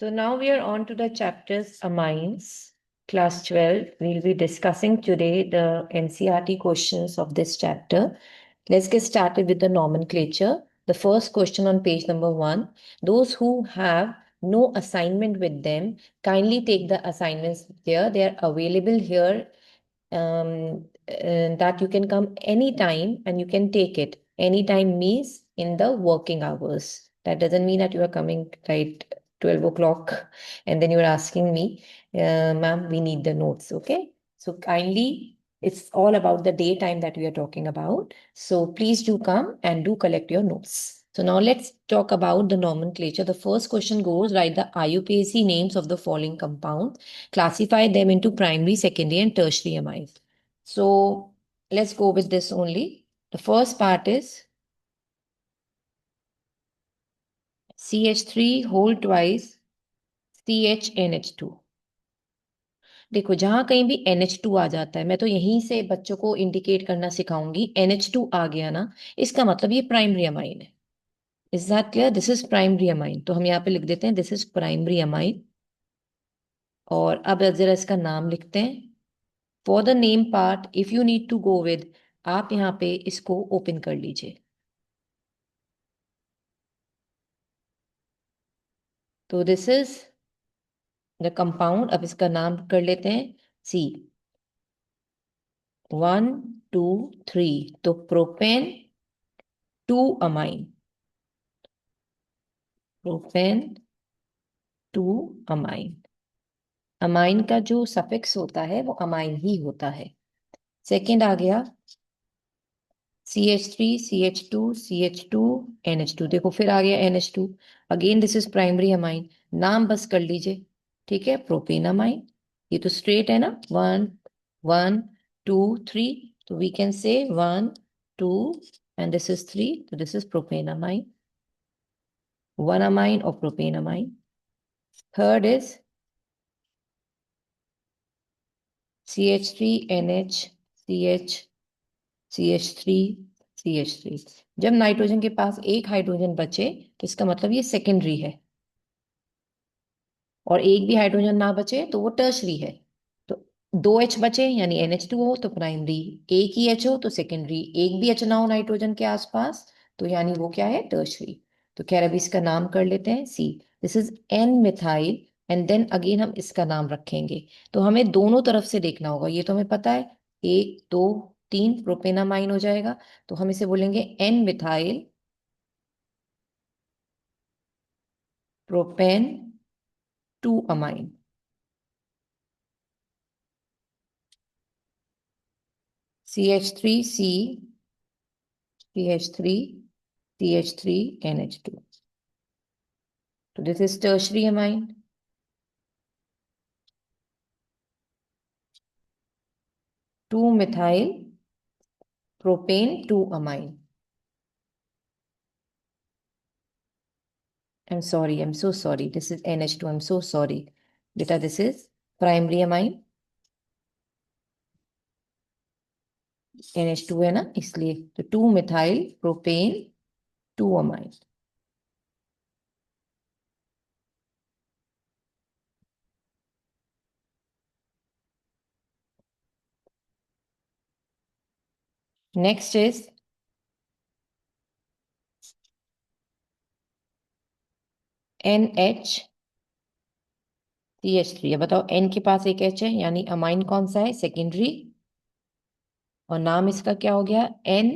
So now we are on to the chapters amines, class 12. We'll be discussing today the NCERT questions of this chapter. Let's get started with the nomenclature. The first question on page number 1. Those who have no assignment with them, kindly take the assignments there. They are available here that you can come anytime and you can take it. Anytime means in the working hours. That doesn't mean that you are coming right 12 o'clock and then you're asking me, ma'am, we need the notes. Okay. So kindly, it's all about the daytime that we are talking about. So please do come and do collect your notes. So now let's talk about the nomenclature. The first question goes, write the IUPAC names of the following compounds. Classify them into primary, secondary, and tertiary amines. So let's go with this only. The first part is CH3 whole twice CHNH2. देखो जहां कहीं भी NH2 आ जाता है, मैं तो यहीं से बच्चों को इंडिकेट करना सिखाऊंगी. NH2 आ गया ना, इसका मतलब ये प्राइमरी अमाइन है. Is that clear? This is primary amine. तो हम यहाँ पे लिख देते हैं दिस इज प्राइमरी अमाइन. और अब जरा इसका नाम लिखते हैं. For the name part if you need to go with, आप यहाँ पे इसको ओपन कर लीजिए. तो दिस इज द कंपाउंड. अब इसका नाम कर लेते हैं सी. 1 2 3. तो propane 2 amine. Propane 2 amine. Amine का जो सफिक्स होता है वो अमाइन ही होता है. सेकेंड आ गया CH3 CH2 CH2 NH2. देखो फिर आ गया NH2. Again this is primary amine. नाम बस कर लीजिए. ठीक है, प्रोपेनामाइन. ये तो स्ट्रेट है ना. 1 1 2 3. तो वी कैन से 1 2 एंड दिस इज 3. तो दिस इज प्रोपेनामाइन. 1 अमाइन और propanamine. Third is CH3NH CH CH3 CH3. जब नाइट्रोजन के पास एक हाइड्रोजन बचे तो इसका मतलब ये सेकेंडरी है. और एक भी हाइड्रोजन ना बचे तो वो टर्शरी है. तो 2 H बचे यानी NH2 हो तो प्राइमरी. एक ही H हो तो सेकेंडरी. एक भी H ना हो नाइट्रोजन के आसपास तो यानी वो क्या है, टर्शरी. तो खैर अभी इसका नाम कर लेते हैं C. This is N methyl and then again हम इसका नाम रखेंगे. तो हमें दोनों तरफ से देखना होगा. ये तो हमें पता है 1 2 3 प्रोपेनामाइन हो जाएगा. तो हम इसे बोलेंगे N methyl propane 2 amine. CH3C CH3 CH3 NH2. So this is tertiary amine. Two methyl propane 2 amine. I'm sorry, I'm so sorry. This is NH2. I'm so sorry. Beta, this is primary amine. NH2 है ना, इसलिए. तो 2 methyl propane 2 amine. Next is NH CH3. अब बताओ N के पास एक H है यानी अमाइन कौन सा है, सेकेंडरी. और नाम इसका क्या हो गया, N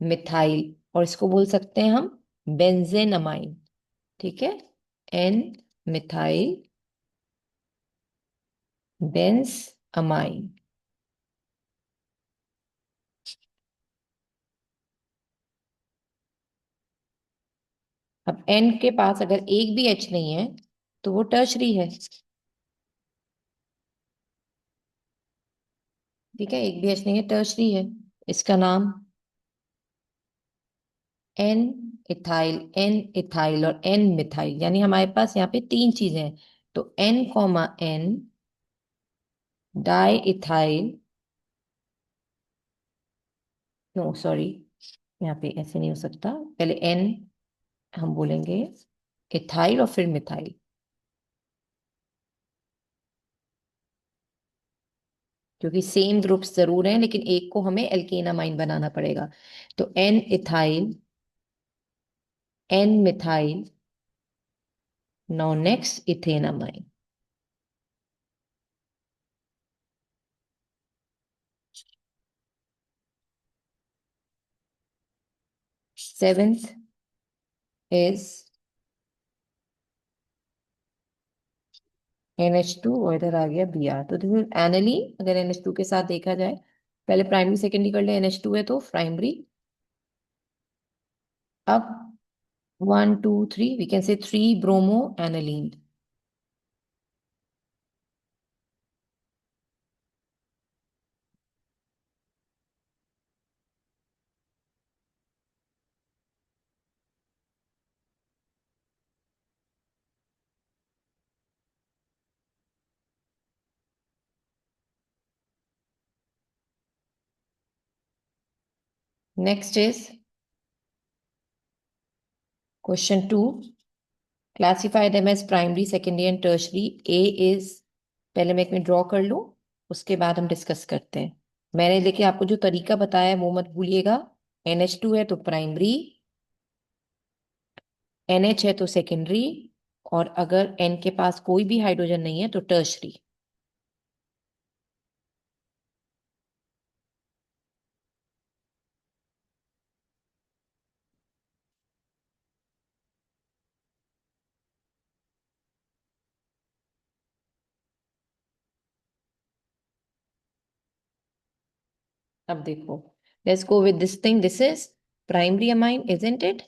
मिथाइल. और इसको बोल सकते हैं हम बेंजेन अमाइन. ठीक है, N मिथाइल बेंज अमाइन. अब N के पास अगर एक भी H नहीं है तो वो टर्शरी है. ठीक है, एक भी H नहीं है, टर्शरी है. इसका नाम N इथाइल, N इथाइल और N मिथाइल. यानी हमारे पास यहाँ पे 3 चीजें हैं. तो N, diethyl. No sorry, यहाँ पे ऐसे नहीं हो सकता. पहले N हम बोलेंगे इथाइल और फिर मिथाइल. क्योंकि सेम ग्रुप्स जरूर हैं लेकिन एक को हमें एल्केन अमाइन बनाना पड़ेगा। तो N ethyl, N methyl, now next ethane amine. Seventh is NH2 और इधर आ गया Br। तो देखो एनालीन अगर NH2 के साथ देखा जाए, पहले प्राइमरी सेकेंडरी कर ले, NH2 है तो प्राइमरी। अब 1 2 3 we can say 3 bromo aniline. Next is question 2, classify them as primary secondary and tertiary. A is, पहले मैं एक में ड्रॉ कर लूं, उसके बाद हम डिस्कस करते हैं। मैंने देखिए आपको जो तरीका बताया है वो मत भूलिएगा। NH2 है तो प्राइमरी, NH है तो सेकेंडरी, और अगर N के पास कोई भी हाइड्रोजन नहीं है तो टर्शरी। अब देखो, let's go with this thing, this is primary amine isn't it.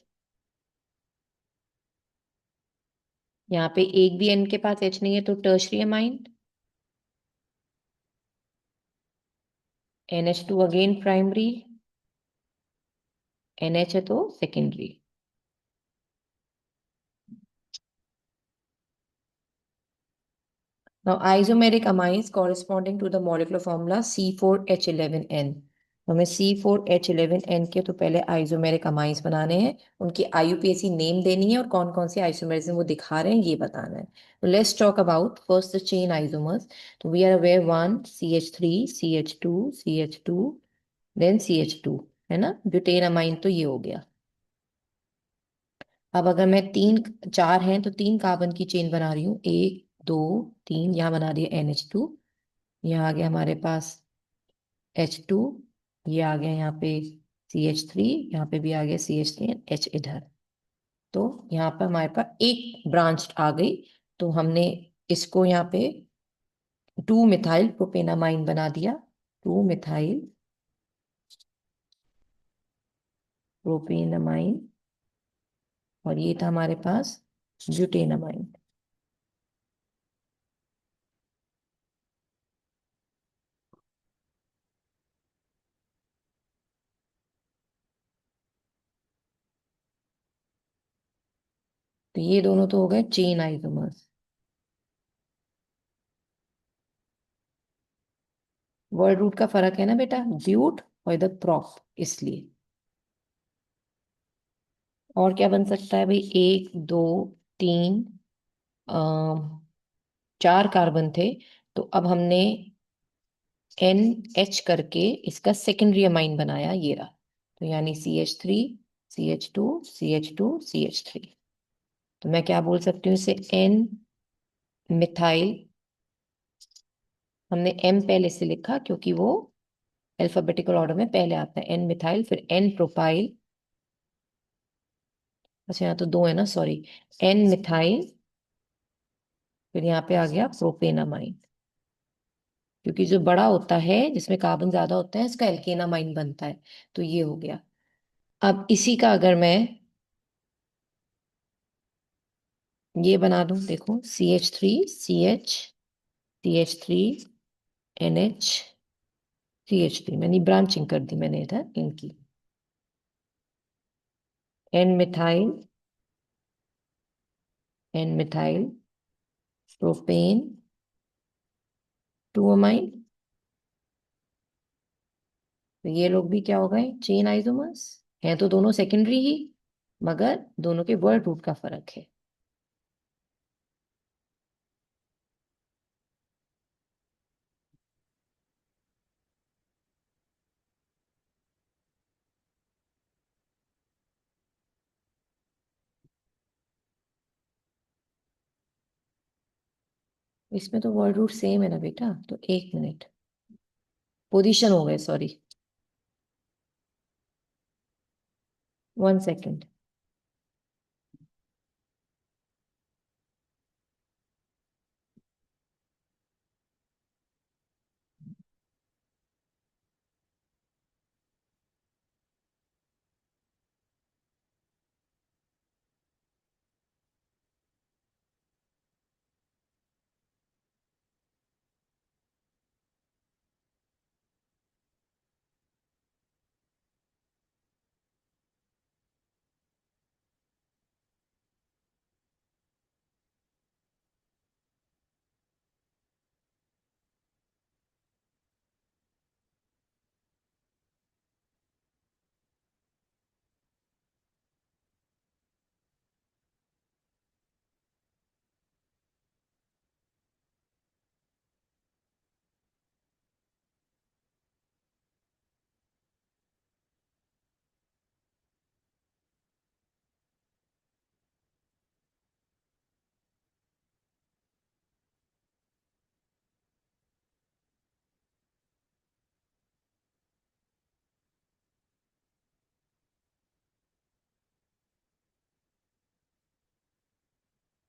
यहाँ पे एक भी N के पास H नहीं है तो tertiary amine. NH2 again primary, NH है तो secondary. Now isomeric amines corresponding to the molecular formula C4H11N। हमें C4H11N के तो पहले आइसोमेरिक अमाइंस बनाने हैं, उनकी IUPAC नेम देनी है और कौन कौन से आइसोमेरिज्म वो दिखा रहे हैं ये बताना है। तो let's talk about first the chain isomers. तो we are aware 1 CH3 CH2 CH2 then CH2, है ना। ब्यूटेन अमाइन तो ये हो गया। अब अगर मैं तीन, चार हैं तो 3 कार्बन की चेन बना रही हूँ, 1 2 3, यहाँ बना दिया NH2, यहाँ आ गया हमारे पास H2, ये आ गया यहाँ पे CH3, यहाँ पे भी आ गया CH3, H इधर। तो यहाँ पर हमारे पास एक ब्रांच आ गई। तो हमने इसको यहाँ पे 2 मिथाइल प्रोपेनामाइन बना दिया, 2 मिथाइल प्रोपेनामाइन, और ये था हमारे पास ब्यूटेनामाइन। तो ये दोनों तो हो गए चेन आइसोमर्स। वर्ड रूट का फर्क है ना बेटा, ब्यूट और इधर प्रॉप, इसलिए। और क्या बन सकता है भाई, 1 2 3, 4 कार्बन थे, तो अब हमने NH करके इसका सेकेंडरी अमाइन बनाया, ये रहा। तो यानी CH3 CH2 CH2 CH3। तो मैं क्या बोल सकती हूँ इसे, N मिथाइल, हमने M पहले से लिखा क्योंकि वो अल्फाबेटिकल ऑर्डर में पहले आता है, N मिथाइल, फिर N प्रोपाइल, अच्छा यहाँ तो दो है ना, सॉरी, N मिथाइल, फिर यहाँ पे आ गया प्रोपेनामाइन। क्योंकि जो बड़ा होता है जिसमें कार्बन ज्यादा होता है इसका एल्केनामाइन बनता है, तो ये हो गया। अब इसी का अगर मैं ये बना दूं, देखो CH3 CH CH3 NH CH3, मैंने ब्रांचिंग कर दी मैंने इधर इनकी। N methyl, N methyl propane 2 amine. तो ये लोग भी क्या हो गए, चेन आइसोमर्स हैं, तो दोनों सेकेंडरी ही, मगर दोनों के वर्ड रूट का फर्क है। इसमें तो वर्ड रूट सेम है ना बेटा, तो 1 मिनट। पोजीशन हो गए, सॉरी। 1 सेकेंड।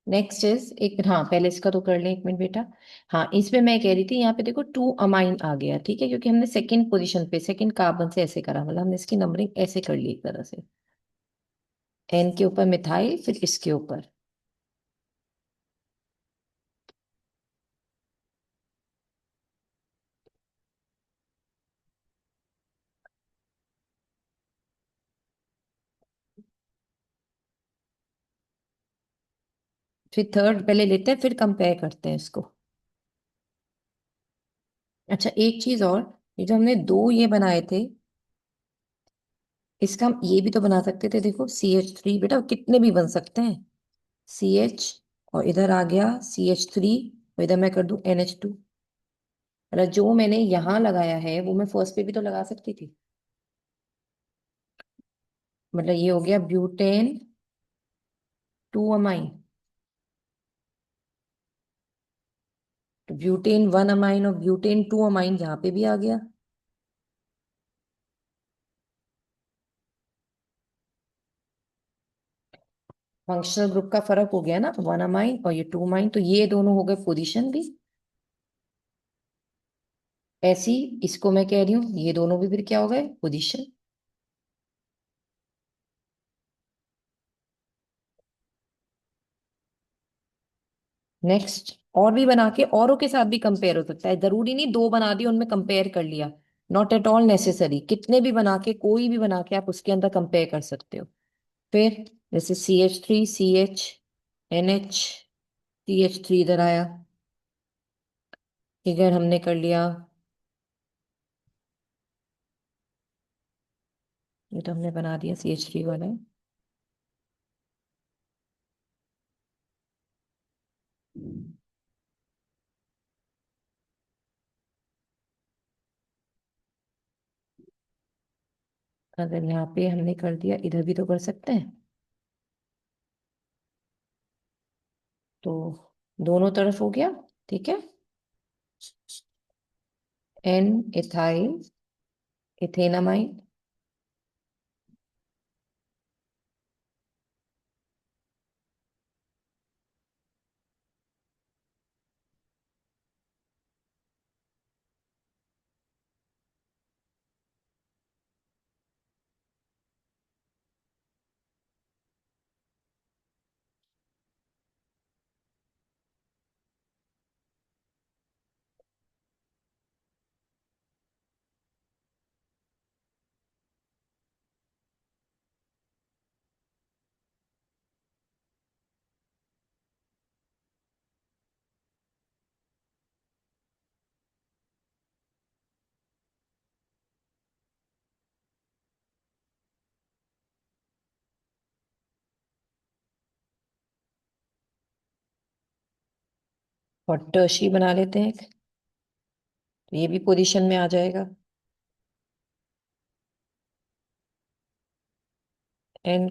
नेक्स्ट इज एक, हाँ पहले इसका तो कर लें, 1 मिनट बेटा। हाँ, इसमें मैं कह रही थी, यहाँ पे देखो टू अमाइन आ गया, ठीक है, क्योंकि हमने सेकंड पोजीशन पे सेकंड कार्बन से ऐसे करा, मतलब हमने इसकी नंबरिंग ऐसे कर ली एक तरह से। एन के ऊपर मिथाइल, फिर इसके ऊपर। फिर थर्ड पहले लेते हैं, फिर कंपेयर करते हैं इसको। अच्छा, एक चीज और, ये जो हमने दो ये बनाए थे, इसका हम ये भी तो बना सकते थे, देखो CH3 बेटा, कितने भी बन सकते हैं। CH, और इधर आ गया CH3, और इधर मैं कर दूं NH2। मतलब जो मैंने यहाँ लगाया है वो मैं फर्स्ट पे भी तो लगा सकती थी। मतलब ये हो गया ब्यूटेन 2 अमाइन, तो ब्यूटेन 1 अमाइन और ब्यूटेन 2 अमाइन यहाँ पे भी आ गया। फंक्शनल ग्रुप का फर्क हो गया ना, 1 अमाइन और ये 2 अमाइन, तो ये दोनों हो गए पोजीशन भी। ऐसी, इसको मैं कह रही हूँ, ये दोनों भी फिर क्या हो गए, पोजीशन। नेक्स्ट, और भी बना के औरों के साथ भी कंपेयर हो सकता है, जरूरी नहीं दो बना दिए उनमें कंपेयर कर लिया। नॉट एट ऑल नेसेसरी, कितने भी बना के, कोई भी बना के आप उसके अंदर कंपेयर कर सकते हो। फिर जैसे CH3, CH, NH, CH3 इधर आया, इधर हमने कर लिया। ये तो हमने बना दिया CH3 वाला। अगर यहाँ पे हमने कर दिया, इधर भी तो कर सकते हैं। तो दोनों तरफ हो गया, ठीक है। N ethyl ethanamine. और टर्शी बना लेते हैं एक, तो ये भी पोजीशन में आ जाएगा। N,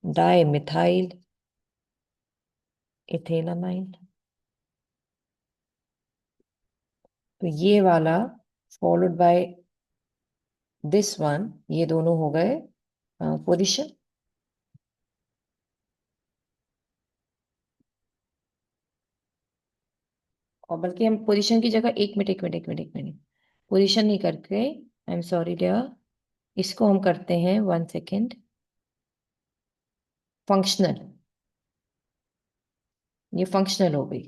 di methyl ethanamine. तो ये वाला फॉलोड बाय दिस वन, ये दोनों हो गए पोजीशन। और बल्कि हम पोजीशन की जगह एक मिनट पोजीशन नहीं करके, आई एम सॉरी डियर, इसको हम करते हैं 1 सेकेंड फंक्शनल। ये फंक्शनल हो गई,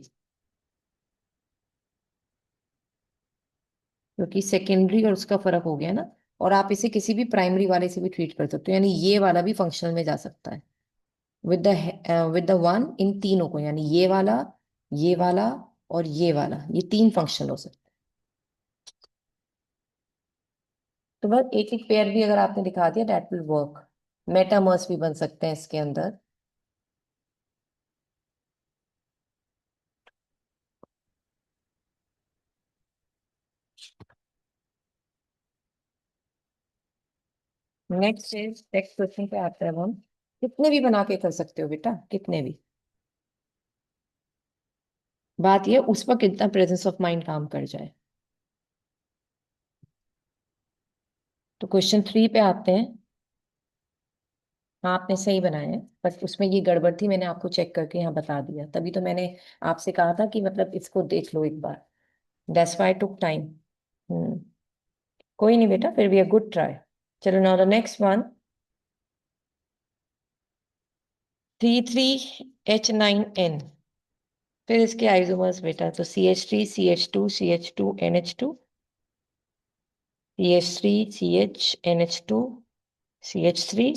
क्योंकि सेकेंडरी और उसका फर्क हो गया ना। और आप इसे किसी भी प्राइमरी वाले से भी ट्रीट कर सकते हो, यानी ये वाला भी फंक्शनल में जा सकता है विद द वन, इन तीनों को, यानी ये वाला और ये वाला, ये तीन फंक्शनल हो सकते हैं। तो बस एक एक पेयर भी अगर आपने दिखा दिया दैट विल वर्क। मेटामर्स भी बन सकते हैं इसके अंदर। नेक्स्ट क्वेश्चन पे आते हैं अब हम। कितने भी बना के कर सकते हो बेटा, कितने भी। बात ये उस पर कितना प्रेजेंस ऑफ माइंड काम कर जाए। तो क्वेश्चन 3 पे आते हैं। हाँ, आपने सही बनाया है, बस उसमें ये गड़बड़ थी, मैंने आपको चेक करके यहाँ बता दिया, तभी तो मैंने आपसे कहा था कि मतलब इसको देख लो एक बार। That's why took time. हम्म, कोई नहीं बेटा, फिर भी अ गुड ट्राई। चलो now the next one. C3H9N, फिर इसके आइसोमर्स बेटा, तो CH3 CH2 CH2 NH2, CH3 CH NH2 CH3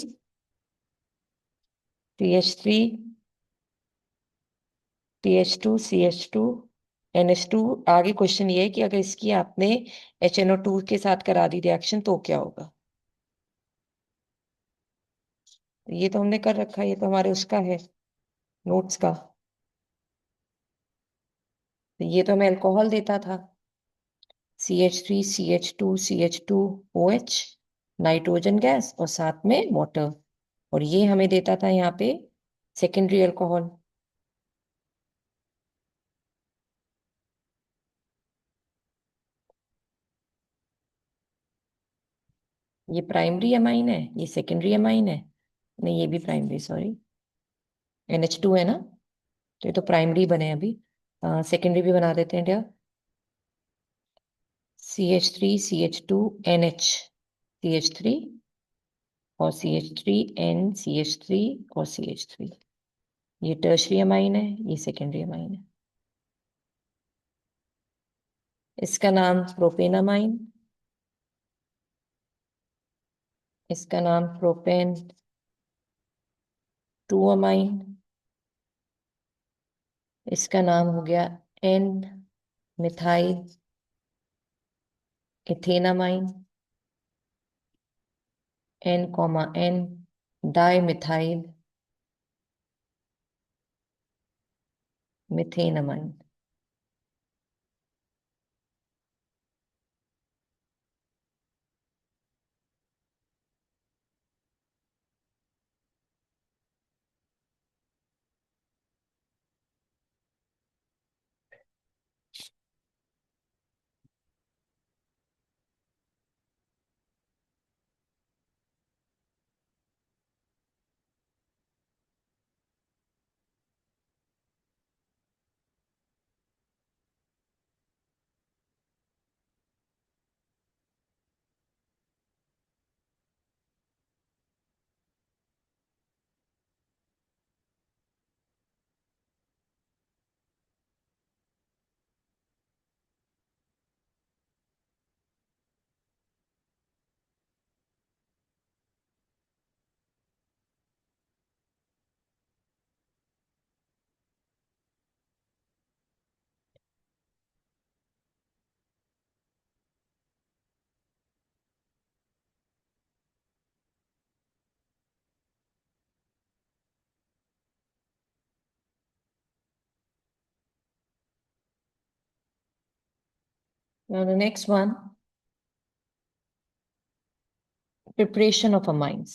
CH3 TH2 CH2 NH2। आगे क्वेश्चन ये है कि अगर इसकी आपने HNO2 के साथ करा दी रिएक्शन तो क्या होगा। ये तो हमने कर रखा है, ये तो हमारे उसका है, नोट्स का। तो ये तो हमें अल्कोहल देता था, CH3 CH2 CH2OH, nitrogen gas और साथ में वाटर। और ये हमें देता था यहाँ पे सेकेंडरी अल्कोहल। ये प्राइमरी अमाइन है, ये सेकेंडरी अमाइन है। नहीं, ये भी प्राइमरी, सॉरी, NH2 है ना। तो ये तो प्राइमरी बने अभी, सेकेंडरी भी बना देते हैं क्या। CH3 CH2NH, CH3 और CH3N, CH3 और CH3। ये टर्शरी अमाइन है, ये सेकेंडरी अमाइन है। इसका नाम प्रोपेनामाइन, इसका नाम प्रोपेन 2 अमाइन, इसका नाम हो गया N methyl ethanamine, N, di methyl methanamine. Now the next one, preparation of amines.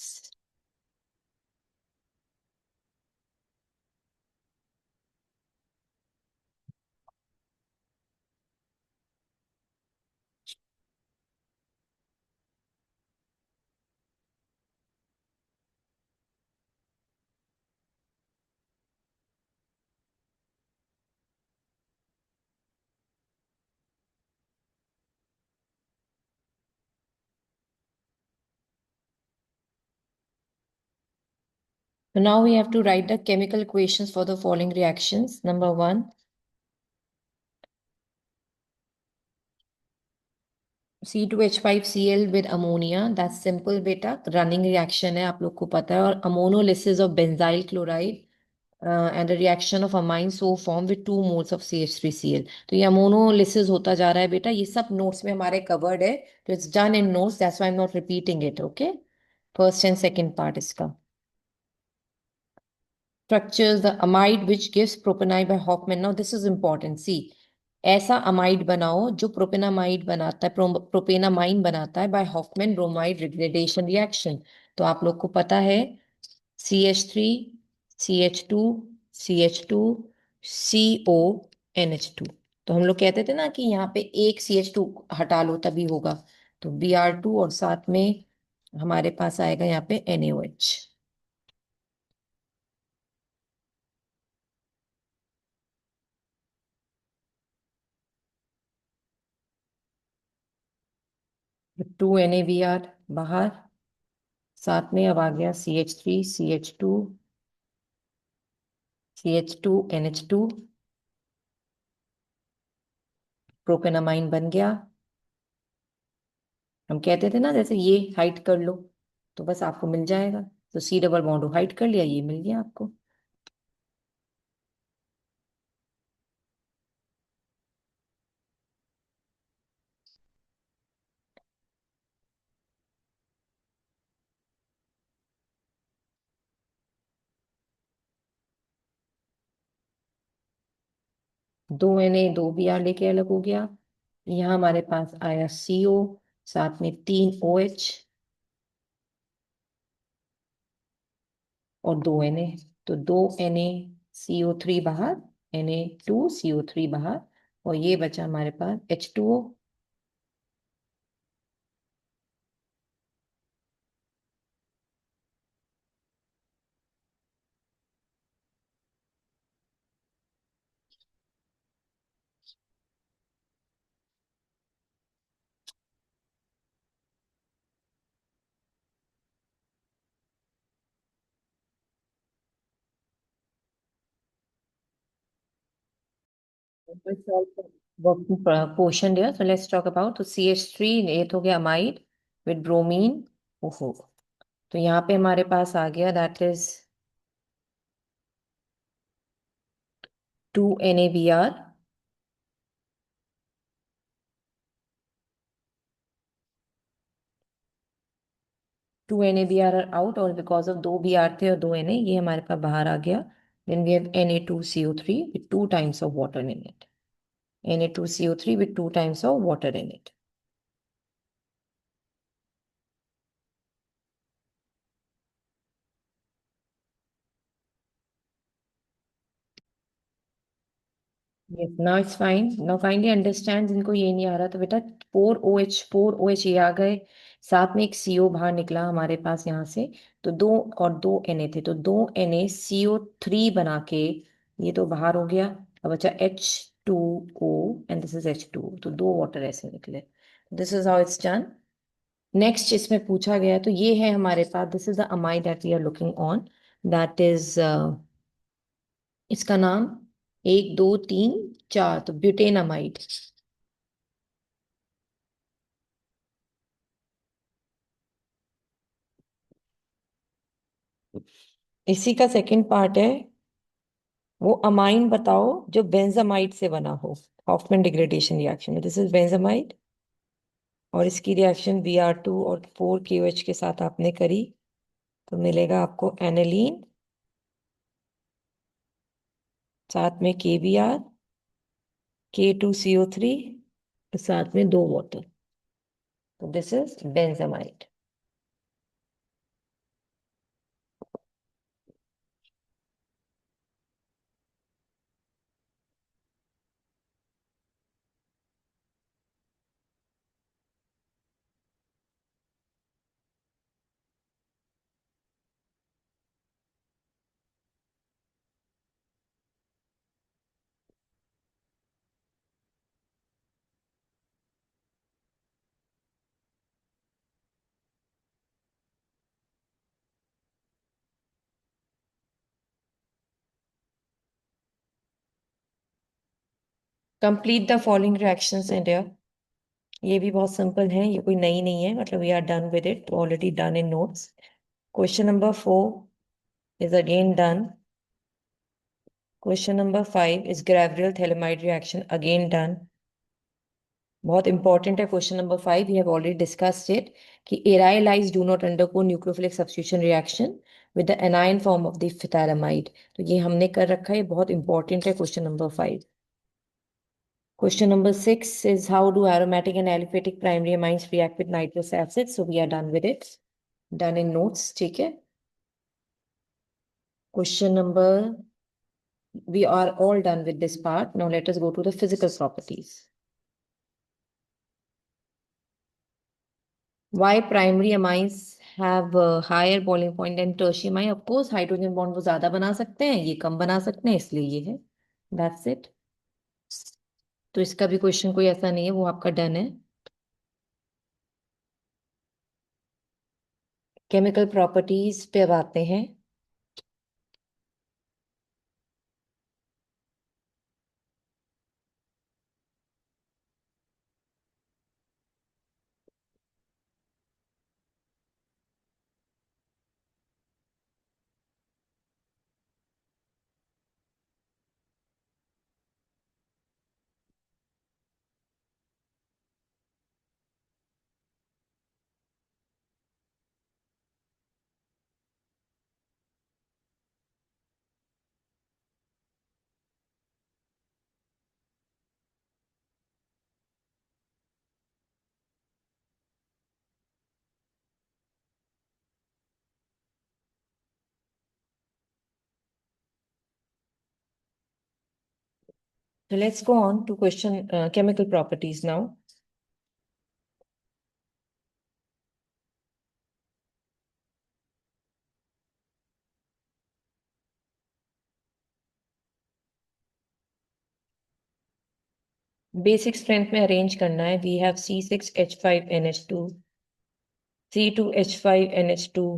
So now we have to write the chemical equations for the following reactions. Number one, C2H5Cl with ammonia. That's simple beta. Running reaction है आप लोग को पता है और ammonolysis of benzyl chloride and a reaction of amine so form with 2 moles of CH3Cl. तो ये ammonolysis होता जा रहा है बेटा. ये सब notes में हमारे covered है. तो it's done in notes. That's why I'm not repeating it. Okay. First and second part इसका. Structures the amide which gives propanide by Hoffman. Now this is important. See, ऐसा अमाइड बनाओ जो propanamide बनाता है propanamine बनाता है by Hofmann bromide degradation reaction. तो आप लोग को पता है CH3 CH2 CH2 CONH2. तो हम लोग कहते थे ना कि यहाँ पे एक CH2 हटा लो तभी होगा. तो Br2 और साथ में हमारे पास आएगा यहाँ पे NaOH. 2 NaBr बाहर. साथ में अब आ गया CH3 CH2 CH2 NH2. Propanamine बन गया. हम कहते थे ना जैसे ये हाइड कर लो तो बस आपको मिल जाएगा. तो C डबल बॉन्ड हाइड कर लिया, ये मिल गया आपको. दो Na 2Br लेके अलग हो गया. यहाँ हमारे पास आया CO. साथ में 3 OH और 2 Na. तो 2 NaCO3 बाहर, Na2CO3 बाहर और ये बचा हमारे पास H2O. क्वेश्चन दिया. So let's talk about. तो CH3 ये तो हो गया अमाइड विद ब्रोमीन. ओहो. तो यहाँ पे हमारे पास आ गया that is 2 NaBr. 2 NaBr are out और बिकॉज ऑफ 2 Br थे और 2 Na ये हमारे पास बाहर आ गया. Then we have Na2CO3 with 2 times of water in it. Na2CO3 with 2 times of water in it. Yes, now it's fine. Now kindly understand जिनको ये नहीं आ रहा तो बेटा 4 OH ये आ गए. साथ में एक CO बाहर निकला हमारे पास यहाँ से. तो 2 Na थे तो 2 NaCO3 बना के ये तो बाहर हो गया. अब अच्छा H2O and this is H2O. तो 2 वाटर ऐसे निकले. This is how it's done. Next इसमें पूछा गया तो ये है हमारे पास. This is the amide that we are looking on. That is इसका नाम 1 2 3 4 तो ब्यूटेनामाइड. इसी का सेकंड पार्ट है. वो अमाइन बताओ जो बेंजामाइड से बना हो. Hofmann degradation reaction. This is benzamide और इसकी रिएक्शन Br2 और 4 KOH के साथ आपने करी तो मिलेगा आपको एनालीन. साथ में KBr K2CO3 साथ में 2 वाटर. तो this is benzamide. Complete the following reactions India. ये भी बहुत सिंपल है, ये कोई नई नहीं है, मतलब we are done with it, already done in notes. Question number 4 is again done. Question number 5 is Gravreal Thalamide reaction, again done. बहुत इंपॉर्टेंट है question number 5, we have already discussed it कि aryl ice do not undergo nucleophilic substitution reaction with the anion form of the phthalimide. तो ये हमने कर रखा है, बहुत इंपॉर्टेंट है question number 5। Question number 6 is how do aromatic and aliphatic primary amines react with nitrous acid? So we are done with it. Done in notes, ठीक है। Question number, we are all done with this part. Now let us go to the physical properties. Why primary amines have a higher boiling point than tertiary amine? Of course, hydrogen bond वो ज्यादा बना सकते हैं, ये कम बना सकते हैं, इसलिए ये है। That's it. तो इसका भी क्वेश्चन कोई ऐसा नहीं है, वो आपका डन है। केमिकल प्रॉपर्टीज पे अब आते हैं। So let's go on to question chemical properties now. Basic strength में अरेंज करना है। We have C6H5NH2, C2H5NH2,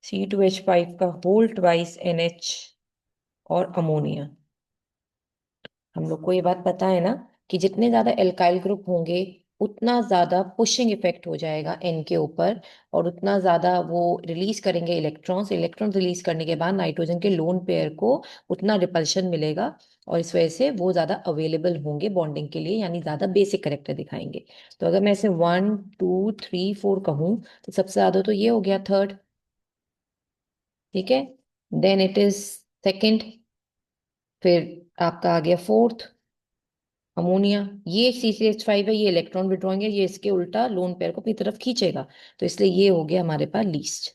C2H5 का होल ट्वाइस NH और अमोनिया। हम लोग को ये बात पता है ना कि जितने ज्यादा एल्काइल ग्रुप होंगे उतना ज्यादा पुशिंग इफेक्ट हो जाएगा एन के ऊपर, और उतना ज्यादा वो रिलीज करेंगे इलेक्ट्रॉन्स। इलेक्ट्रॉन रिलीज करने के बाद नाइट्रोजन के लोन पेयर को उतना रिपल्शन मिलेगा, और इस वजह से वो ज्यादा अवेलेबल होंगे बॉन्डिंग के लिए, यानी ज्यादा बेसिक करेक्टर दिखाएंगे। तो अगर मैं ऐसे 1 2 3 4 कहूँ तो सबसे ज्यादा तो ये हो गया थर्ड, ठीक है। देन इट इज सेकेंड, फिर आपका आ गया फोर्थ अमोनिया। ये C6H5 है, ये इलेक्ट्रॉन विड्रॉइंग है, ये इसके उल्टा लोन पेयर को अपनी तरफ खींचेगा, तो इसलिए ये हो गया हमारे पास लीस्ट,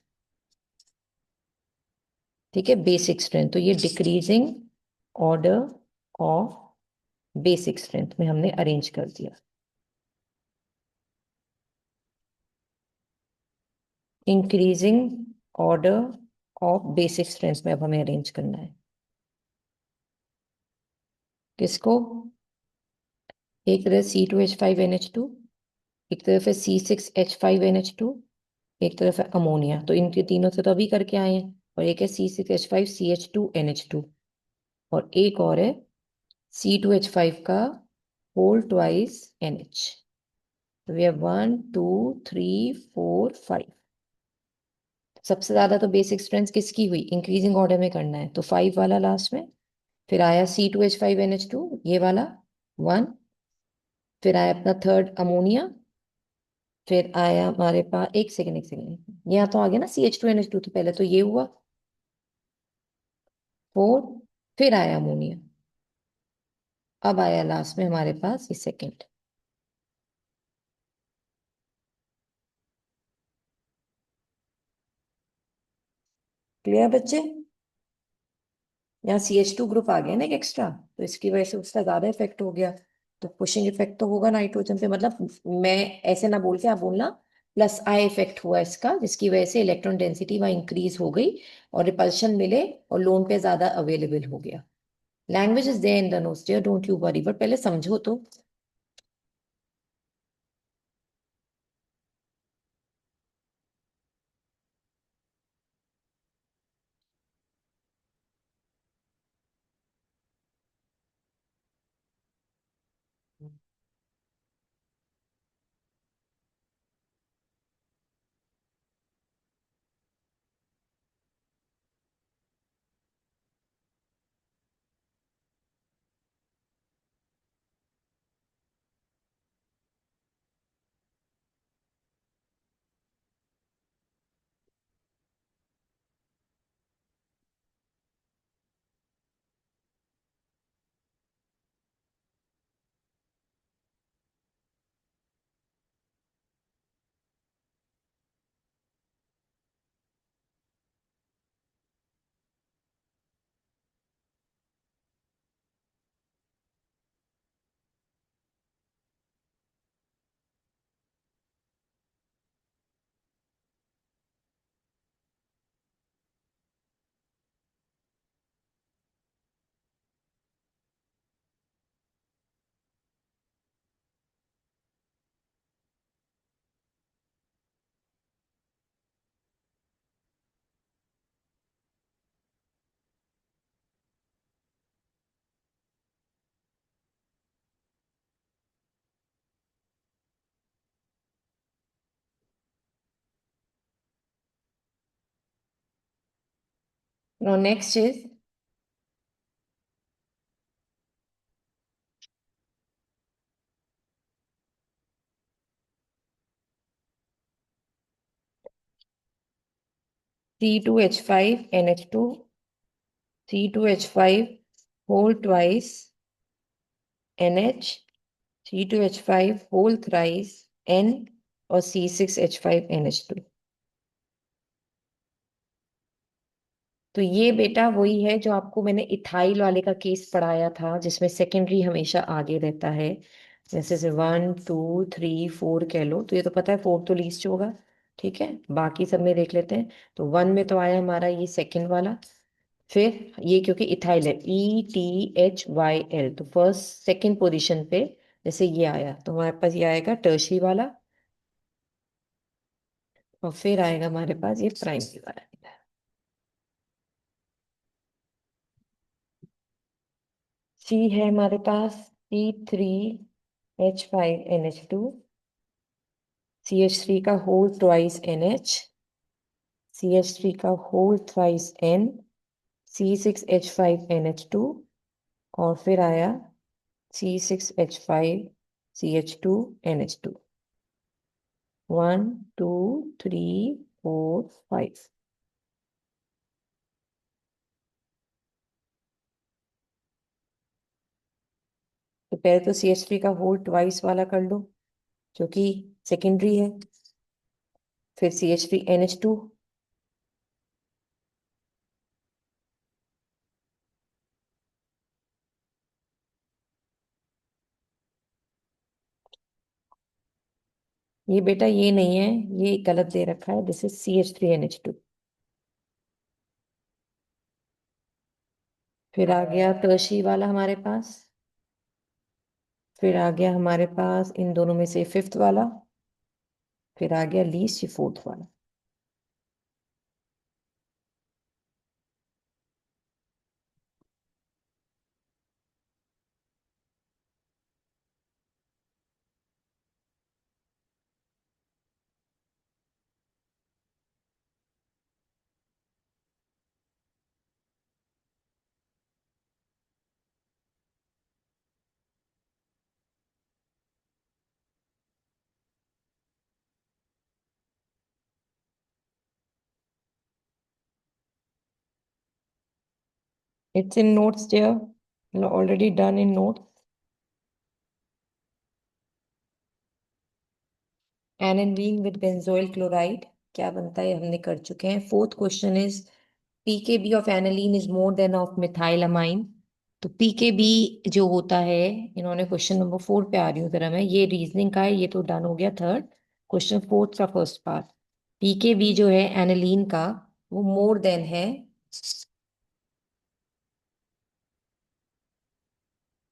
ठीक है। बेसिक स्ट्रेंथ, तो ये decreasing order of basic strength में हमने अरेंज कर दिया। Increasing order of basic strength में अब हमें अरेंज करना है किसको? एक तरफ C2H5NH2, एक तरफ है C6H5NH2, एक तरफ है अमोनिया। तो इनके तीनों से तो अभी करके आए हैं, और एक है C6H5CH2NH2, और एक और है C2H5 का होल ट्वाइस NH। तो वी हैव 1 2 3 4 5। सबसे ज्यादा तो बेसिक स्ट्रेंथ किसकी हुई? इंक्रीजिंग ऑर्डर में करना है, तो 5 वाला लास्ट में। फिर आया C2H5NH2 ये वाला 1, फिर आया अपना थर्ड अमोनिया, फिर आया हमारे पास, एक सेकेंड यहाँ तो आ गया ना CH2NH2, तो पहले तो ये हुआ 4, फिर आया अमोनिया, अब आया लास्ट में हमारे पास ये सेकेंड। क्लियर बच्चे? यहाँ CH2 ग्रुप आ गया ना एक एक्स्ट्रा, तो इसकी वजह से उसका ज्यादा इफेक्ट हो गया, तो पुशिंग इफेक्ट तो होगा नाइट्रोजन पे। मतलब मैं ऐसे ना बोल के आप बोलना प्लस आई इफेक्ट हुआ इसका, जिसकी वजह से इलेक्ट्रॉन डेंसिटी वहाँ इंक्रीज हो गई और रिपल्शन मिले और लोन पे ज्यादा अवेलेबल हो गया। Language is there in the notes dear, don't you worry, but पहले समझो तो। Now next is C2H5NH2, C2H5 whole twice NH, C2H5 whole thrice N, और C6H5NH2। तो ये बेटा वही है जो आपको मैंने इथाइल वाले का केस पढ़ाया था, जिसमें सेकेंडरी हमेशा आगे रहता है। जैसे से 1 2 3 4 कह लो, तो ये तो पता है 4 तो लीस्ट होगा। ठीक है, बाकी सब में देख लेते हैं। तो 1 में तो आया हमारा ये सेकेंड वाला। फिर ये क्योंकि इथाइल है, ETHYL, तो फर्स्ट सेकेंड पोजीशन पे जैसे ये आया, तो हमारे पास ये आएगा टर्शरी वाला। और फिर आएगा हमारे पास ये प्राइमरी वाला। सी है हमारे पास C3H5NH2, CH3 का होल ट्वाइस NH, CH3 का होल थ्राइस N, C6H5NH2, और फिर आया C6H5CH2NH2। 1 2 3 4 5। तो पहले तो CH3 का होल ट्वाइस वाला कर लो, जो कि सेकेंडरी है। फिर CH3NH2, ये बेटा ये नहीं है, ये गलत दे रखा है, दिस इज CH3NH2। फिर आ गया टर्शी वाला हमारे पास। फिर आ गया हमारे पास इन दोनों में से फिफ्थ वाला। फिर आ गया लीस्ट ये फोर्थ वाला। It's in notes dear, already done in notes. Aniline with benzoyl chloride क्या बनता है हमने कर चुके हैं। Fourth question is pKb of aniline is more than of methylamine. तो पीकेबी जो होता है, इन्होंने क्वेश्चन नंबर 4 पे आ रही हूँ जरा मैं, ये रीजनिंग का है, ये तो डन हो गया थर्ड। क्वेश्चन फोर्थ का फर्स्ट पार्ट, पीकेबी जो है एनालीन का, वो मोर देन है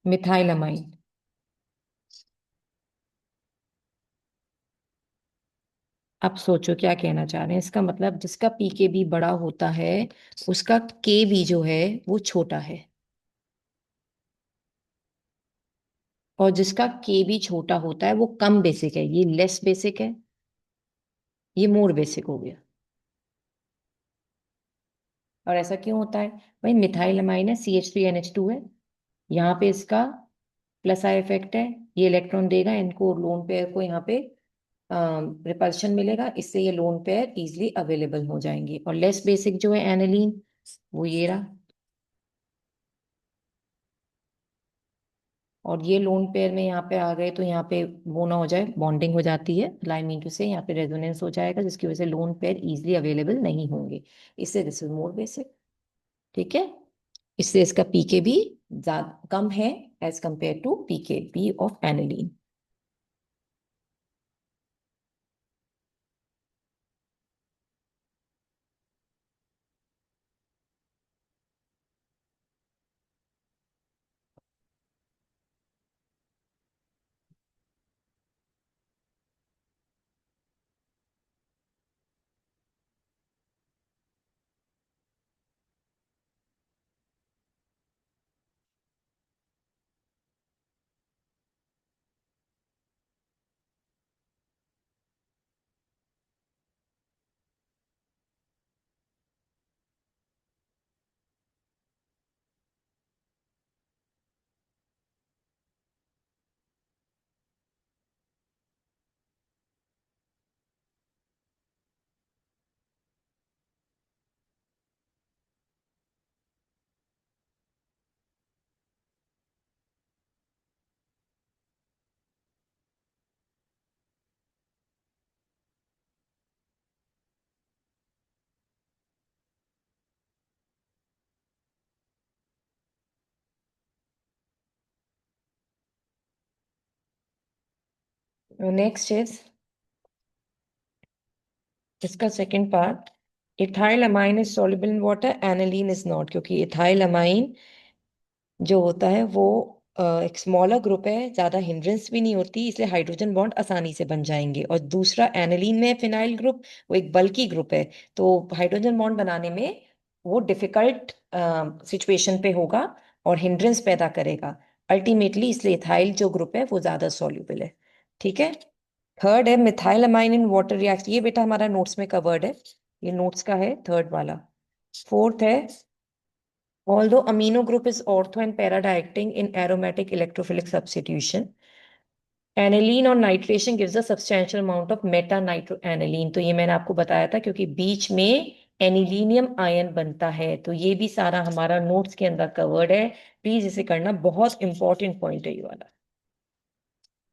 मिथाइलामाइन। अब सोचो क्या कहना चाह रहे हैं, इसका मतलब जिसका पीकेबी बड़ा होता है उसका केबी जो है वो छोटा है, और जिसका केबी छोटा होता है वो कम बेसिक है, ये लेस बेसिक है, ये मोर बेसिक हो गया। और ऐसा क्यों होता है भाई, मिथाइलमाइन है, CH3NH2 है, यहाँ पे इसका प्लस आई इफेक्ट है, ये इलेक्ट्रॉन देगा इनको, लोन पेयर को यहाँ पे रिपल्शन मिलेगा, इससे ये लोन पेयर इजिली अवेलेबल हो जाएंगे। और लेस बेसिक जो है एनालीन, वो ये रहा, और ये लोन पेयर में यहाँ पे आ गए तो यहाँ पे वो ना हो जाए, बॉन्डिंग हो जाती है लाइम इंटू से, यहाँ पे रेजोनेंस हो जाएगा, जिसकी वजह से लोन पेयर इजिली अवेलेबल नहीं होंगे। इससे दिस इज मोर बेसिक। ठीक है, इससे इसका पीके भी ज्यादा कम है as compare to pKb of aniline. Next is इसका second part, ethyl amine is soluble in water, aniline is not, क्योंकि इथाइल अमाइन जो होता है वो एक स्मॉलर ग्रुप है, ज्यादा हिंड्रेंस भी नहीं होती, इसलिए हाइड्रोजन बॉन्ड आसानी से बन जाएंगे। और दूसरा एनिलीन में फिनाइल ग्रुप, वो एक बल्की ग्रुप है, तो हाइड्रोजन बॉन्ड बनाने में वो डिफिकल्ट सिचुएशन पे होगा और हिंड्रेंस पैदा करेगा अल्टीमेटली, इसलिए इथाइल जो ग्रुप है वो ज्यादा सॉल्युबल है। ठीक है। थर्ड है methyl amine in water react, ये बेटा हमारा नोट्स में कवर्ड है, ये नोट्स का है थर्ड वाला। फोर्थ है, although amino group is ortho and para directing in aromatic electrophilic substitution, aniline और nitration gives a substantial amount of meta nitroaniline। तो ये मैंने आपको बताया था क्योंकि बीच में एनिलीनियम आयन बनता है, तो ये भी सारा हमारा नोट्स के अंदर कवर्ड है, प्लीज इसे करना, बहुत इंपॉर्टेंट पॉइंट है ये वाला।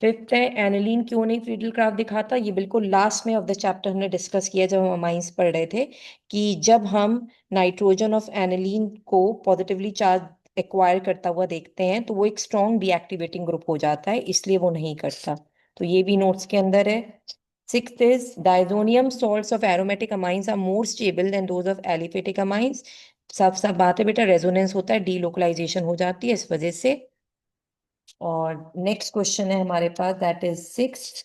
फिफ्थ है, एनिलीन क्यों नहीं फ्रीडल क्राफ्ट दिखाता, ये बिल्कुल लास्ट में ऑफ द चैप्टर हमने डिस्कस किया जब हम अमाइंस पढ़ रहे थे, कि जब हम नाइट्रोजन ऑफ एनिलीन को पॉजिटिवली चार्ज एक्वायर करता हुआ देखते हैं तो वो एक स्ट्रॉन्ग डीएक्टिवेटिंग ग्रुप हो जाता है, इसलिए वो नहीं करता, तो ये भी नोट्स के अंदर है। Sixth is diazonium salts of aromatic amines are more stable than those of aliphatic amines. सब सब बात है बेटा, रेजोनेंस होता है, डीलोकलाइजेशन हो जाती है इस वजह से। और नेक्स्ट क्वेश्चन है हमारे पास, दैट इज सिक्स,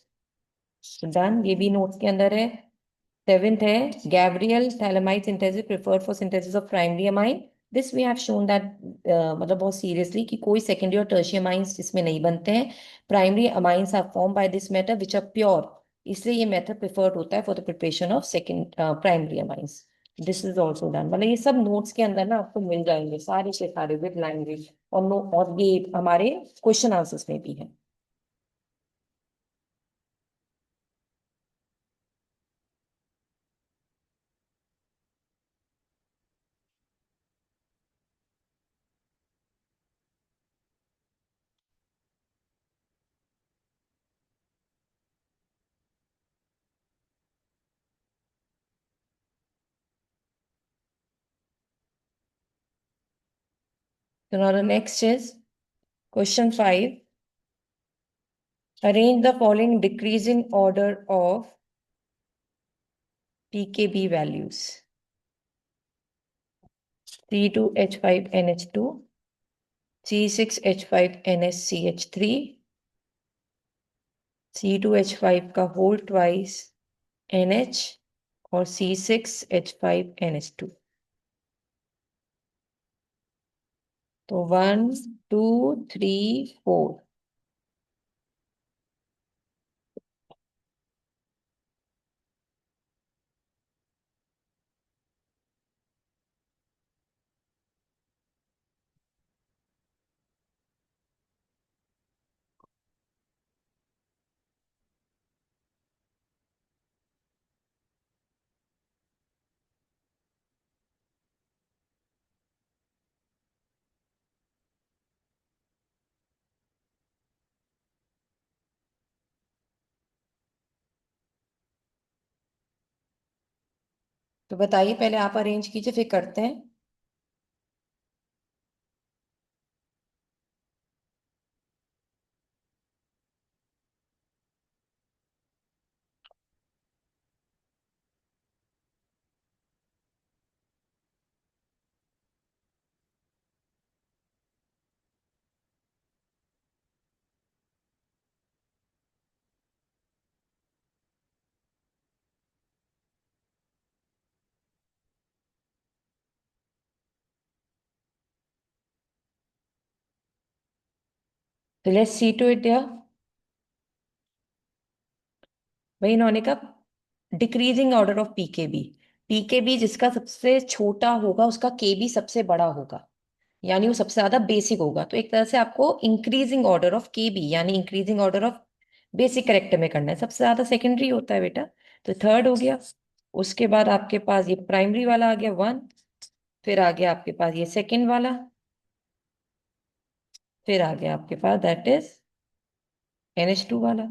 डन, ये भी नोट्स के अंदर है। सेवेंथ है, Gabriel phthalimide synthesis preferred for synthesis of primary amine, this we have shown that, मतलब बहुत सीरियसली कि कोई सेकेंडरी और टर्शियरी अमाइंस इसमें नहीं बनते हैं, primary amines are form by this method which are pure, इसलिए ये मेथड प्रिफर्ड होता है for the preparation of second primary amines. This is also done, मतलब ये सब नोट्स के अंदर ना आपको मिल जाएंगे सारे के सारे विद लैंग्वेज, और नो और ये हमारे क्वेश्चन आंसर्स में भी है। So now the next is question 5. Arrange the following decreasing order of pKb values. C2H5NH2, C6H5NSCH3, C2H5 का whole twice NH और C6H5NH2। तो 1 2 3 4। तो बताइए, पहले आप अरेंज कीजिए फिर करते हैं। तो let's see to it there. वही इन्होंने कहा decreasing order of pKb, pKb जिसका सबसे छोटा होगा उसका केबी सबसे बड़ा होगा, यानी वो सबसे ज्यादा बेसिक होगा, तो एक तरह से आपको इंक्रीजिंग ऑर्डर ऑफ केबी यानी increasing order of basic character में करना है, सबसे ज्यादा सेकेंडरी होता है बेटा, तो थर्ड हो गया। उसके बाद आपके पास ये प्राइमरी वाला आ गया 1, फिर आ गया आपके पास ये सेकेंड वाला, फिर आ गया आपके पास दैट इज NH2 वाला।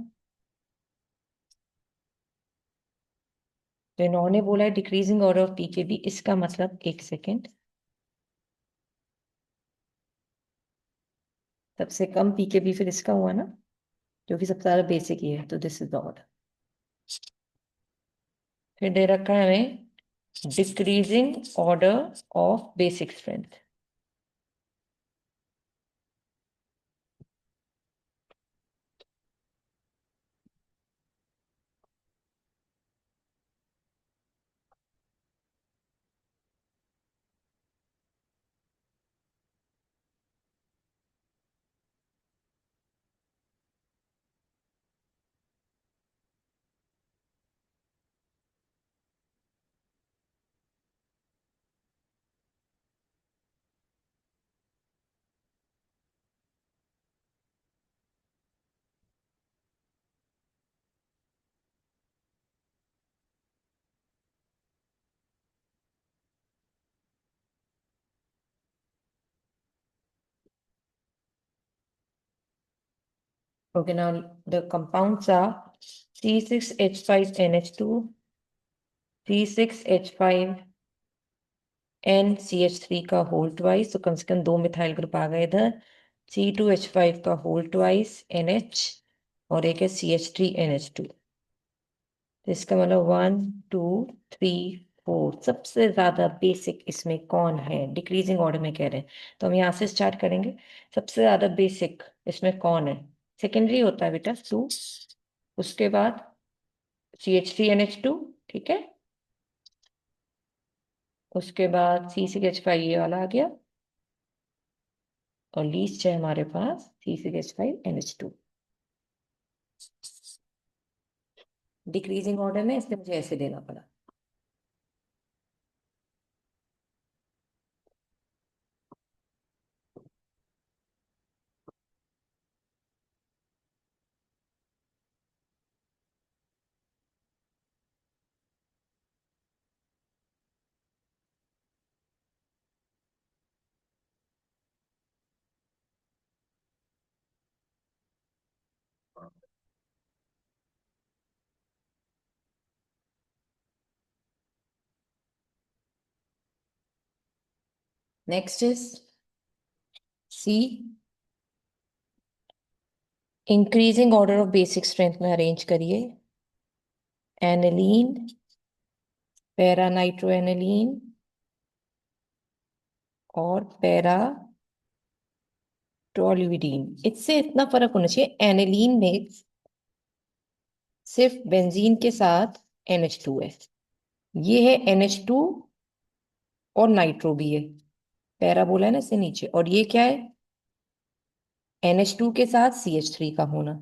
तो इन्होंने बोला है डिक्रीजिंग ऑर्डर ऑफ पीकेबी, इसका मतलब एक सेकेंड, सबसे कम पीकेबी फिर इसका हुआ ना, क्योंकि सबसे ज्यादा बेसिक ही है, तो दिस इज द ऑर्डर। फिर दे रखा है हमें decreasing order of basic strength. Okay, now the compounds are C6H5NH2, C6H5NCH3 का होल ट्वाइस, तो कम से कम 2 मिथाइल ग्रुप आ गए इधर। C2H5 का होल ट्वाइस NH, और एक है CH3NH2। तो इसका मतलब 1 2 3 4 सबसे ज्यादा बेसिक इसमें कौन है, डिक्रीजिंग ऑर्डर में कह रहे हैं, तो हम यहाँ से स्टार्ट करेंगे। सबसे ज्यादा बेसिक इसमें कौन है? सेकेंडरी होता है बेटा 2, उसके बाद CH3NH2, ठीक है, उसके बाद C6H5 ये वाला आ गया, और लीस्ट है हमारे पास C6H5NH2। डिक्रीजिंग ऑर्डर में, इसलिए मुझे ऐसे देना पड़ा। Next is C, increasing order of basic strength में अरेंज करिए। एनिलीन, पैरा नाइट्रोएनिलीन, और पैरा टोल्यूडीन। इससे इतना फर्क होना चाहिए, एनिलीन में सिर्फ बेंजीन के साथ NH2 है, ये है NH2 और नाइट्रो भी है, पैरा बोला है ना इससे नीचे, और ये क्या है? NH2 के साथ CH3 का होना।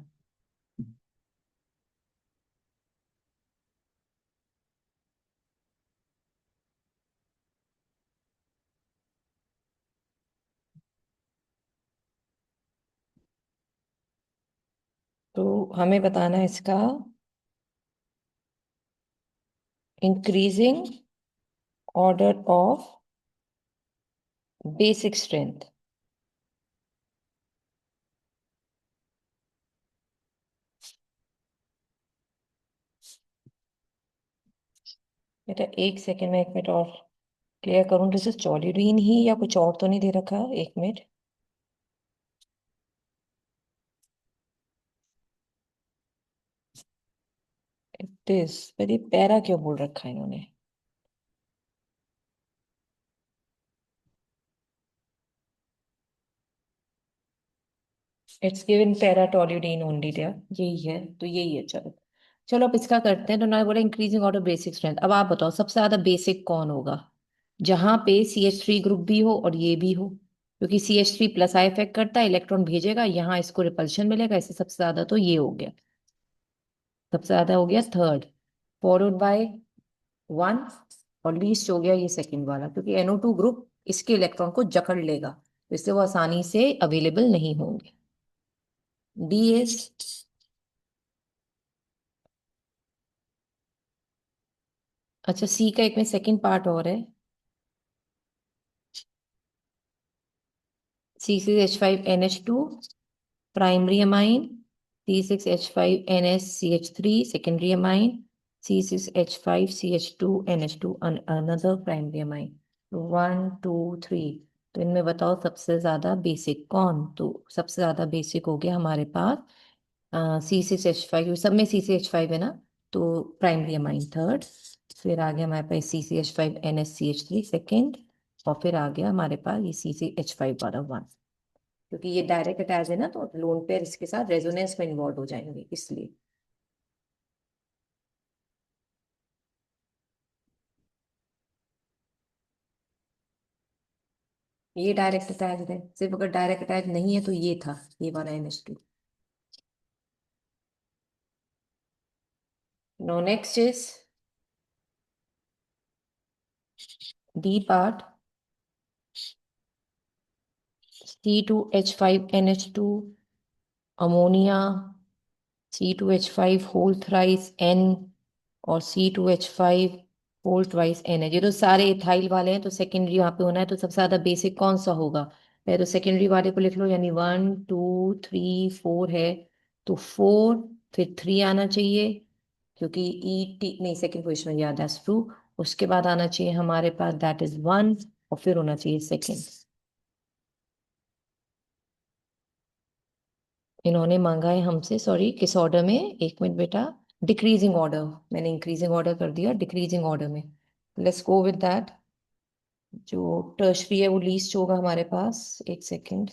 तो हमें बताना है इसका increasing order of basic strength. बेटा एक सेकेंड में, 1 मिनट और क्लियर करूं, दिस इज टोल्यूडीन ही या कुछ और तो नहीं दे रखा? 1 मिनट। दिस पर ये पैरा क्यों बोल रखा है इन्होंने? इट्स गिवन पैराटोल्यूडीन ओनली देयर, यही है, तो यही है। चलो चलो अब इसका करते हैं। तो ना बोला इंक्रीजिंग ऑर्डर बेसिक स्ट्रेंथ। अब आप बताओ सबसे ज्यादा बेसिक कौन होगा, जहां पे CH3 ग्रुप भी हो और ये भी हो, क्योंकि CH3 प्लस आई इफेक्ट करता है, इलेक्ट्रॉन भेजेगा, यहाँ इसको रिपल्शन मिलेगा, इससे सबसे ज्यादा तो ये हो गया, सबसे ज्यादा हो गया थर्ड, फॉलोड बाय 1, और लीस्ट हो गया ये सेकंड वाला, क्योंकि NO2 ग्रुप इसके इलेक्ट्रॉन को जकड़ लेगा, तो इससे वो आसानी से अवेलेबल नहीं होंगे। डी इज, अच्छा सी का एक में सेकंड पार्ट और है, C6H5NH2 primary amine, C6H5NSCH3 secondary amine, C6H5CH2NH2 another primary amine. 1 2 3, तो इनमें बताओ सबसे ज्यादा बेसिक कौन? तो सबसे ज्यादा बेसिक हो गया हमारे पास C6H5, सब में C6H5 है ना, तो प्राइमरी अमाइन थर्ड, फिर आ गया हमारे पास C6H5 NH3 सेकेंड, और फिर आ गया हमारे पास ये C6H5 वाला वन। क्योंकि ये डायरेक्ट अटैच है ना, तो लोन पेयर इसके साथ रेजोनेंस में इन्वॉल्व हो जाएंगे, इसलिए। ये डायरेक्ट अटैच है, सिर्फ अगर डायरेक्ट अटैच नहीं है तो ये था, ये वाला NH2। No, next is D part, C2H5NH2 ammonia, C2H5 whole thrice N, और C2H5 होल ट्वाइस N है। ये तो सारे इथाइल वाले हैं, तो सेकेंडरी वहां पे होना है, तो सबसे ज्यादा बेसिक कौन सा होगा? पहले तो सेकेंडरी वाले को लिख लो, यानी 1 2 3 4 है, तो 4, फिर 3 आना चाहिए, क्योंकि ई टी नहीं, सेकेंड पोजिशन में, याद है, ट्रू। उसके बाद आना चाहिए हमारे पास, दैट इज 1, और फिर होना चाहिए सेकेंड। इन्होंने मांगा है हमसे, सॉरी, किस ऑर्डर में, एक मिनट बेटा, डिक्रीजिंग ऑर्डर। मैंने इंक्रीजिंग ऑर्डर कर दिया, डिक्रीजिंग ऑर्डर में। Let's go with that. जो टर्शरी है वो लीस्ट होगा हमारे पास, एक सेकेंड।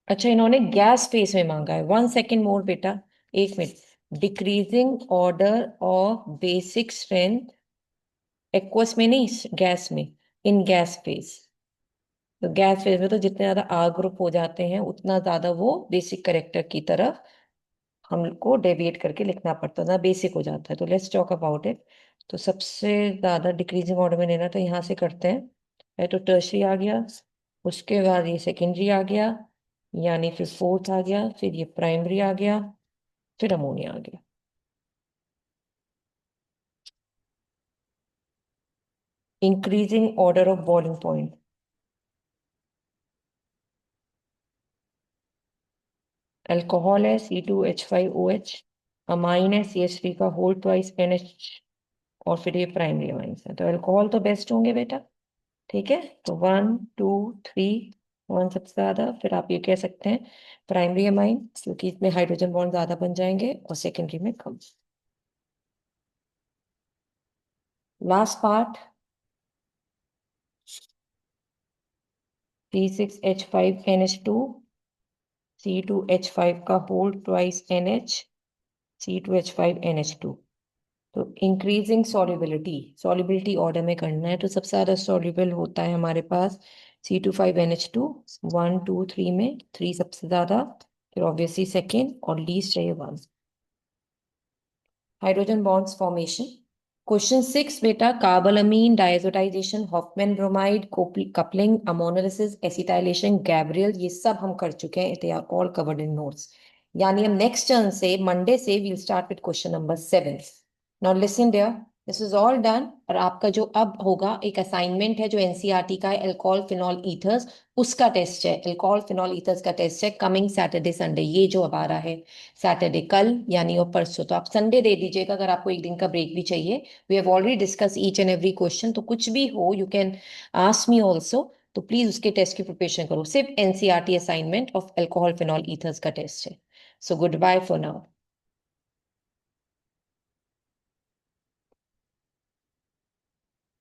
अच्छा, इन्होंने गैस फेस में मांगा है, 1 सेकेंड मोर बेटा, एक minute. Decreasing order of basic strength, aqueous में नहीं, गैस में, इन गैस फेस। तो गैस फेज में तो जितने ज्यादा आर ग्रुप हो जाते हैं, उतना ज्यादा वो बेसिक करेक्टर की तरफ हमको डेविएट करके लिखना पड़ता है, ना बेसिक हो जाता है। तो लेट्स टॉक अबाउट इट। तो सबसे ज्यादा डिक्रीजिंग ऑर्डर में लेना, तो यहाँ से करते हैं। तो टर्शरी आ गया, उसके बाद ये सेकेंडरी आ गया, यानी फिर फोर्थ आ गया, फिर ये प्राइमरी आ गया, फिर अमोनिया आ गया। Increasing order of boiling point, alcohol है C2H5OH, अमाइन है CH3 का होल ट्वाइस NH, और फिर ये प्राइमरी अमाइंस है, तो अल्कोहल तो बेस्ट होंगे बेटा। ठीक है, तो 1 2 3, 1 सबसे ज्यादा, फिर आप ये कह सकते हैं प्राइमरी अमाइन, क्योंकि इसमें हाइड्रोजन बॉन्ड ज्यादा बन जाएंगे, और सेकेंडरी में कम। लास्ट पार्ट, C6H5NH2, C2H5 का होल ट्वाइस NH, C2H5NH2। तो इंक्रीजिंग सॉल्युबिलिटी, सॉल्युबिलिटी ऑर्डर में करना है, तो सबसे ज्यादा सॉल्युबल होता है हमारे पास C25NH2, 1 2 3 में, 3 सबसे ज्यादा, फिर ऑब्वियसली सेकेंड, और लीस्ट चाहिए 1। हाइड्रोजन बॉन्ड्स फॉर्मेशन, क्वेश्चन 6 बेटा, carbylamine diazotization, Hofmann bromide, coupling, ammonolysis, acetylation, Gabriel, ये सब हम कर चुके हैं, they are all covered in notes. यानी हम नेक्स्ट टर्न से, मंडे से, we'll start with question number 7। Now listen there, this is all done. और आपका जो अब होगा, एक असाइनमेंट है जो एनसीईआरटी का है, अल्कोहल फिनॉल ईथर्स, उसका टेस्ट है, अल्कोहल फिनॉल ईथर्स का टेस्ट है, कमिंग सैटरडे संडे, ये जो अब आ रहा है सैटरडे, कल यानी और परसों। तो आप संडे दे दीजिएगा, अगर आपको एक दिन का ब्रेक भी चाहिए। We have already discuss each and every question, तो कुछ भी हो you can ask me also. तो प्लीज उसके टेस्ट की प्रिपरेशन करो, सिर्फ NCERT assignment of alcohol phenol ethers का टेस्ट है। So goodbye for now.